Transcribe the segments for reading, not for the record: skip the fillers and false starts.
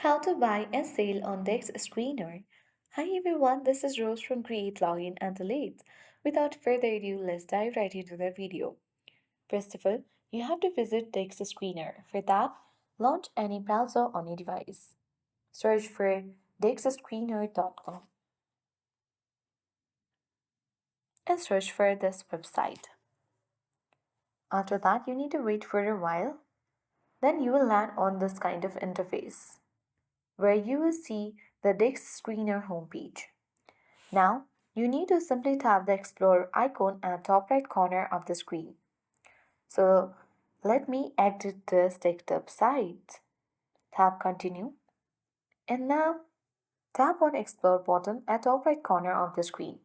How to buy and sell on DEX Screener. Hi everyone, this is Rose from Create Login and Delete. Without further ado, let's dive right into the video. First of all, you have to visit DEX Screener. For that, launch any browser on your device. Search for dexscreener.com and search for this website. After that, you need to wait for a while. Then you will land on this kind of interface where you will see the DEX Screener homepage. Now, you need to simply tap the Explore icon at top right corner of the screen. So, let me exit this desktop site. Tap Continue. And now, tap on Explore button at top right corner of the screen.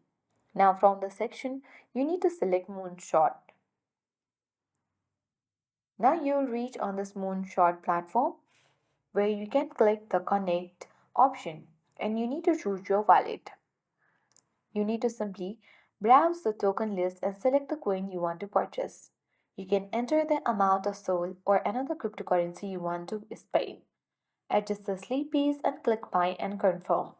Now, from the section, you need to select Moonshot. Now, you'll reach on this Moonshot platform where you can click the Connect option and you need to choose your wallet. You need to simply browse the token list and select the coin you want to purchase. You can enter the amount of SOL or another cryptocurrency you want to spend. Adjust the sleep piece and click Buy and confirm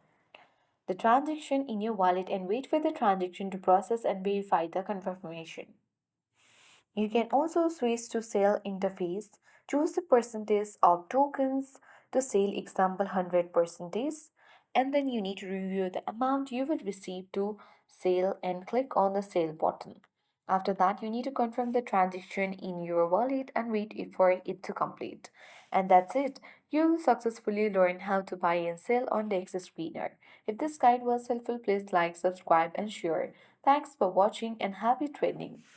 the transaction in your wallet and wait for the transaction to process and verify the confirmation. You can also switch to sale interface. Choose the percentage of tokens to sale, example 100 percentage, and then you need to review the amount you will receive to sale and click on the sale button. After that, you need to confirm the transaction in your wallet and wait for it to complete. And that's it. You will successfully learn how to buy and sell on the DEX Screener. If this guide was helpful, please like, subscribe, and share. Thanks for watching and happy trading.